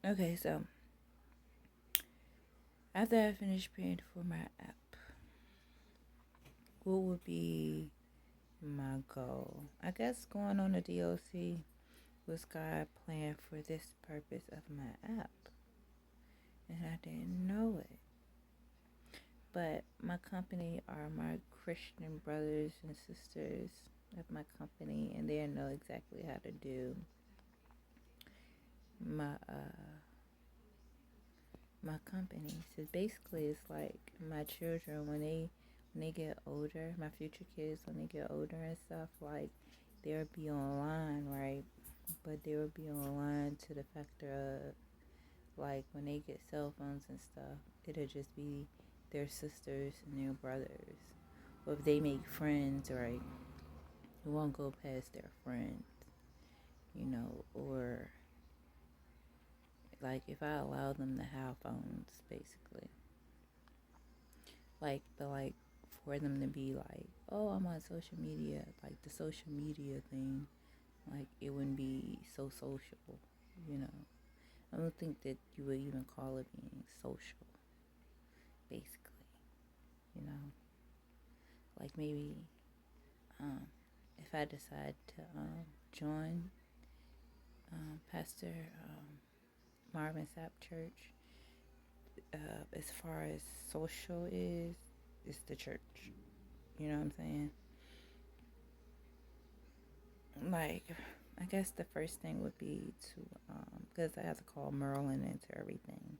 Okay, so after I finish paying for my app, what would be my goal? I guess going on the DOC was God planned for this purpose of my app, and I didn't know it. But my company are my Christian brothers and sisters of my company, and they know exactly how to do my my company. So basically, it's like my children when they get older, my future kids when they get older and stuff, like they'll be online, right? But they will be online to the factor of like when they get cell phones and stuff, it'll just be their sisters and their brothers. Or if they make friends, right, it won't go past their friends, or like if I allow them to have phones, basically, like for them to be like, oh, I'm on social media, like the social media thing, like it wouldn't be so social, you know. I don't think that you would even call it being social, basically, you know. Like maybe if I decide to join Pastor Marvin Sapp Church, as far as social is, it's the church. You know what I'm saying? Like, I guess the first thing would be to, because I have to call Merlin into everything.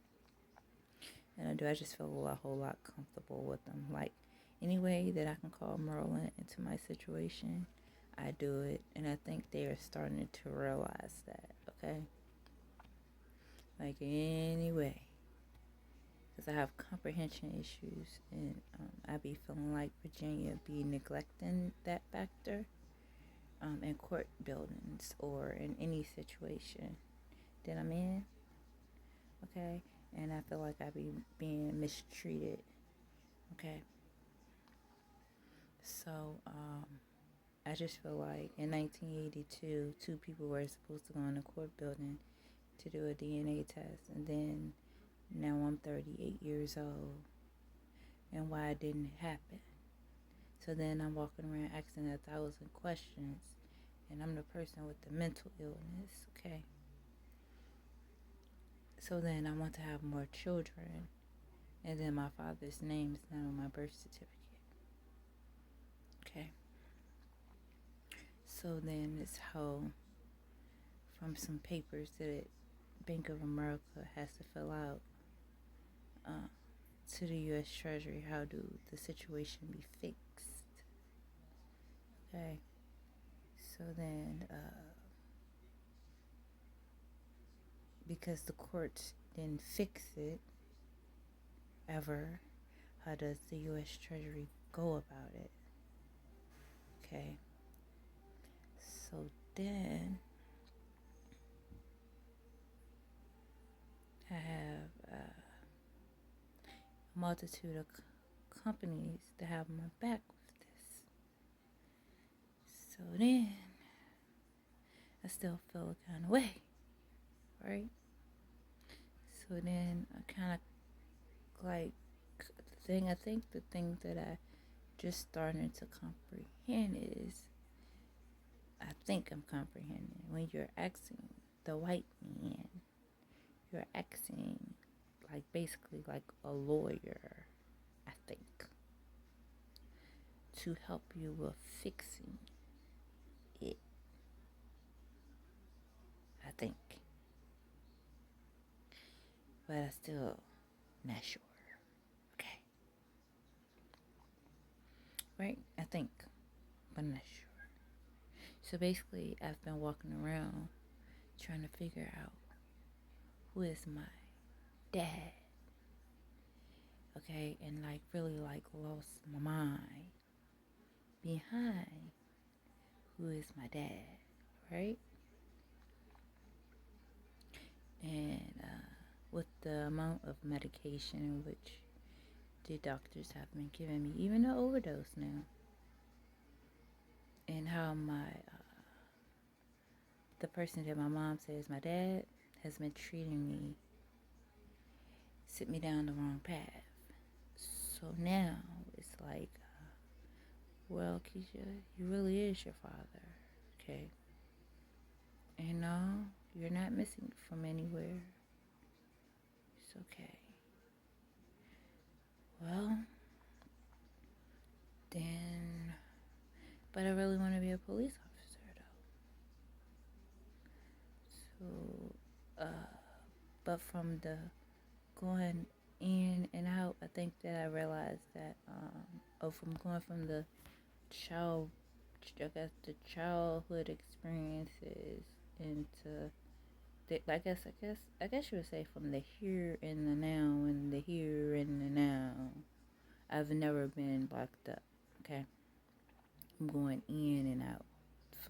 And I just feel a whole lot comfortable with them. Like, any way that I can call Merlin into my situation, I do it. And I think they are starting to realize that, okay? Like, anyway. Because I have comprehension issues. And I be feeling like Virginia be neglecting that factor in court buildings or in any situation that I'm in, okay? And I feel like I be being mistreated, okay? So, I just feel like in 1982, two people were supposed to go in the court building to do a DNA test, and then now I'm 38 years old, and why it didn't happen. So then I'm walking around asking 1,000 questions, and I'm the person with the mental illness, okay? So then I want to have more children, and then my father's name is not on my birth certificate, okay? So then this whole, from some papers that Bank of America has to fill out to the U.S. Treasury, how do the situation be fixed, okay? So then, because the courts didn't fix it ever, how does the U.S. Treasury go about it, okay? So then I have a multitude of companies that have my back with this. So then I still feel a kind of way, right? So then I kind of like the thing that I just starting to comprehend is, I think I'm comprehending, when you're asking the white man, you're asking like basically like a lawyer, I think, to help you with fixing it, I think. But I still not sure. Okay. Right? I think, but I'm not sure. So basically, I've been walking around trying to figure out who is my dad. Okay, and like really like lost my mind behind who is my dad, right? And with the amount of medication which the doctors have been giving me, even the overdose now, and how the person that my mom says my dad has been treating me, set me down the wrong path. So now it's like, well, Keisha, he really is your father, okay? And no, you're not missing from anywhere. It's okay. Well, then, but I really want to be a police officer, though. So, but from the going in and out, I think that I realized that, from going from the child, I guess the childhood experiences into I guess you would say from the here and the now and the here and the now. I've never been locked up. Okay, I'm going in and out.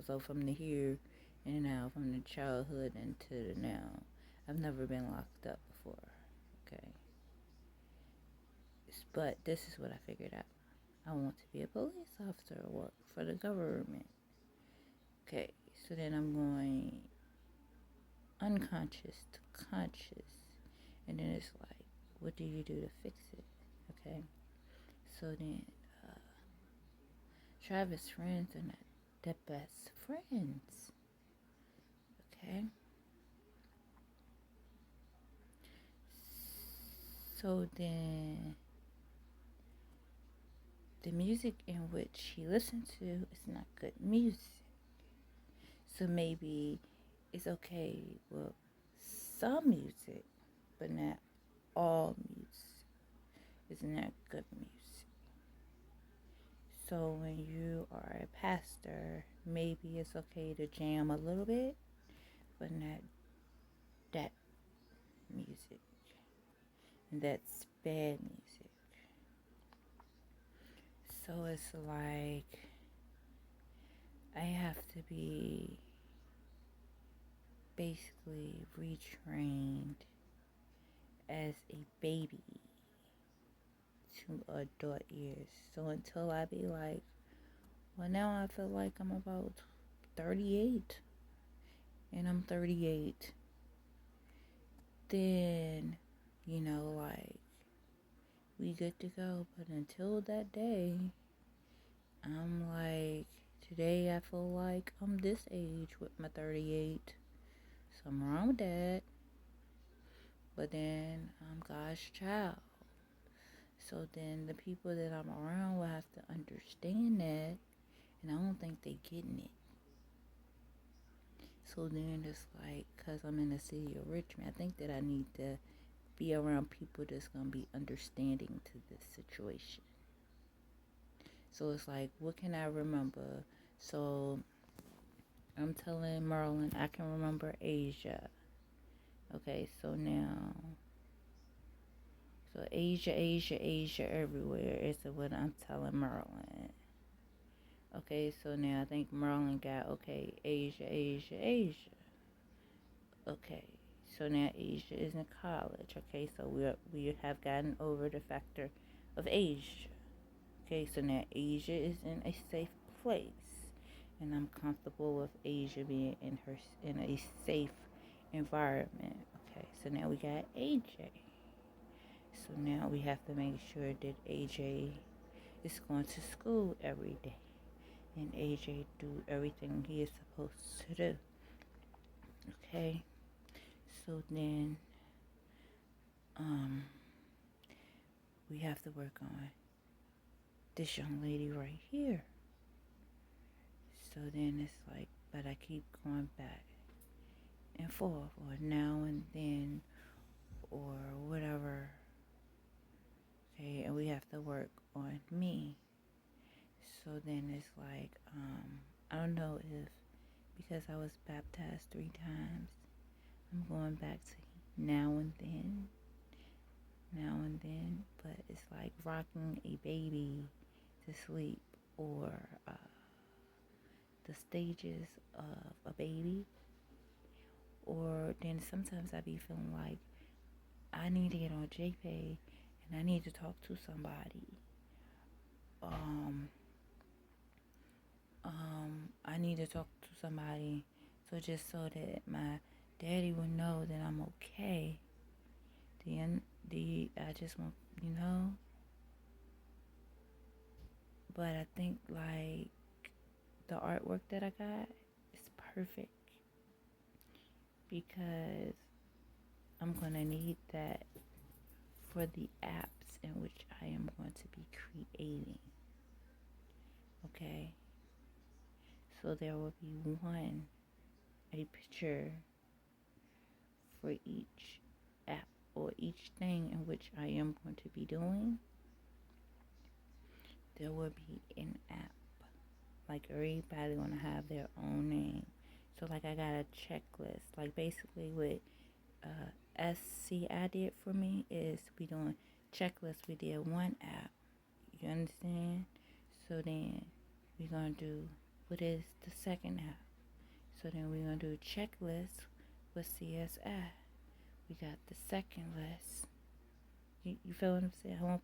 So from the here and now, from the childhood into the now, I've never been locked up before. Okay, but this is what I figured out. I want to be a police officer or work for the government. Okay, so then I'm going unconscious to conscious. And then it's like, what do you do to fix it? Okay. So then, Travis' friends are not the best friends. Okay. So then, the music in which he listened to is not good music. So maybe it's okay with some music, but not all music. It's not good music. So when you are a pastor, maybe it's okay to jam a little bit, but not that music. And that's bad music. So it's like I have to be basically retrained as a baby to adult years. So until I be like, well, now I feel like I'm about 38 and I'm 38, then, like, we good to go. But until that day, I'm like, today I feel like I'm this age with my 38. Something wrong with that. But then I'm God's child. So then the people that I'm around will have to understand that. And I don't think they getting it. So then it's like, because I'm in the city of Richmond, I think that I need to be around people that's going to be understanding to this situation. So it's like, what can I remember? So I'm telling Merlin I can remember Asia. Okay, so now, so Asia everywhere is what I'm telling Merlin. Okay, so now I think Merlin got, okay, Asia. Okay, so now Asia is in college. Okay, so we have gotten over the factor of Asia. Okay, so now Asia is in a safe place, and I'm comfortable with Asia being in a safe environment. Okay, so now we got AJ. So now we have to make sure that AJ is going to school every day, and AJ do everything he is supposed to do. Okay, so then we have to work on this young lady right here. So then it's like, but I keep going back and forth, or now and then, or whatever. Okay, and we have to work on me. So then it's like, I don't know if because I was baptized 3 times, I'm going back to now and then, but it's like rocking a baby to sleep, or the stages of a baby. Or then sometimes I be feeling like I need to get on JPay and I need to talk to somebody. I need to talk to somebody so that my Daddy will know that I'm okay. Then I just want, you know. But I think like the artwork that I got is perfect because I'm gonna need that for the apps in which I am going to be creating. Okay, so there will be a picture for each app or each thing in which I am going to be doing. There will be an app. Like everybody gonna have their own name. So like I got a checklist. Like basically what SCI did for me is we doing checklists. We did one app. You understand? So then we're gonna do what is the second app. So then we're gonna do a checklist with CSI. We got the second list. You feel what I'm saying? I want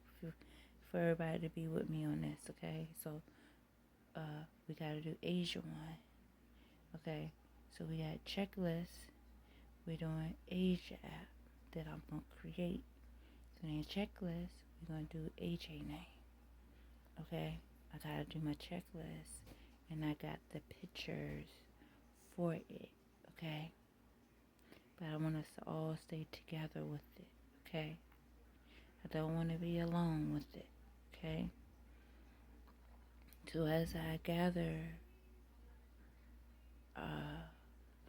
for everybody to be with me on this, okay? So we gotta do Asia one. Okay, so we got checklist. We're doing Asia app that I'm gonna create. So then checklist, we're gonna do AJ name. Okay, I gotta do my checklist, and I got the pictures for it. Okay, but I want us to all stay together with it. Okay, I don't want to be alone with it. Okay, so as I gather,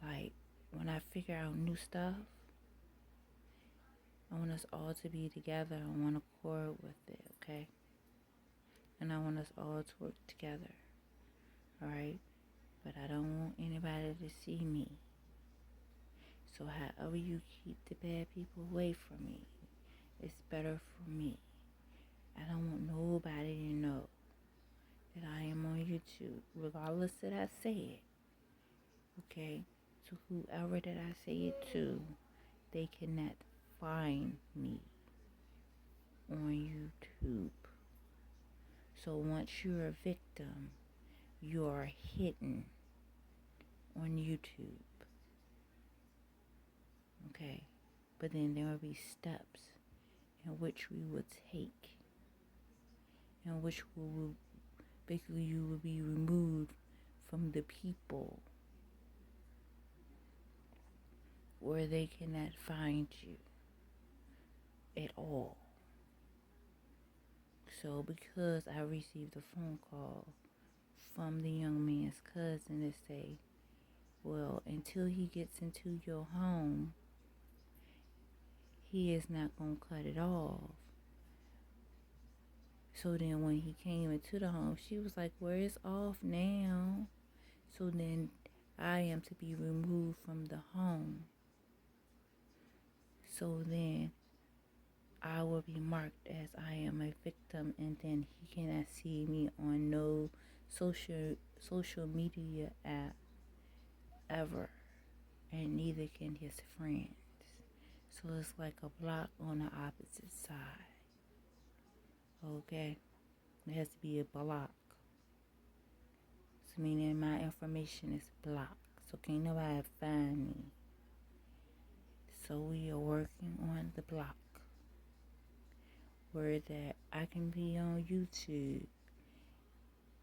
like when I figure out new stuff, I want us all to be together on one accord with it, okay? And I want us all to work together, alright? But I don't want anybody to see me. So however you keep the bad people away from me, it's better for me. I don't want nobody to know that I am on YouTube, regardless that I say it, okay? So whoever that I say it to, they cannot find me on YouTube. So once you're a victim, you are hidden on YouTube. Okay? But then there will be steps in which we will take, in which basically you will be removed from the people where they cannot find you at all. So because I received a phone call from the young man's cousin to say, well, until he gets into your home, he is not going to cut it off. So then when he came into the home, she was like, well, it's off now. So then I am to be removed from the home. So then I will be marked as I am a victim, and then he cannot see me on no social media app ever, and neither can his friends. So it's like a block on the opposite side. Okay? It has to be a block. So meaning my information is blocked. So can't nobody find me. So we are working on the block. Where that I can be on YouTube.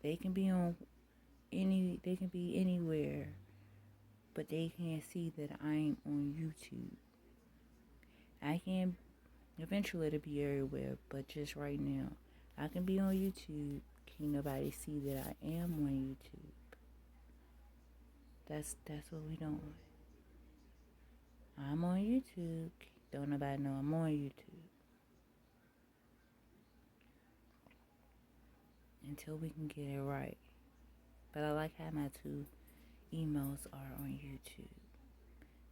They can be anywhere, but they can't see that I'm on YouTube. I can eventually it'll be everywhere, but just right now, I can be on YouTube. Can't nobody see that I am on YouTube. That's what we doing. I'm on YouTube. Don't nobody know I'm on YouTube. Until we can get it right. But I like how my 2 emails are on YouTube.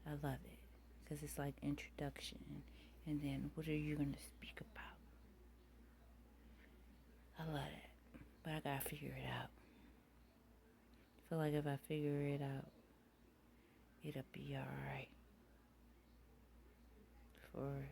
I love it. Because it's like introduction. And then what are you going to speak about? I love it. But I got to figure it out. I feel like if I figure it out, it'll be alright. For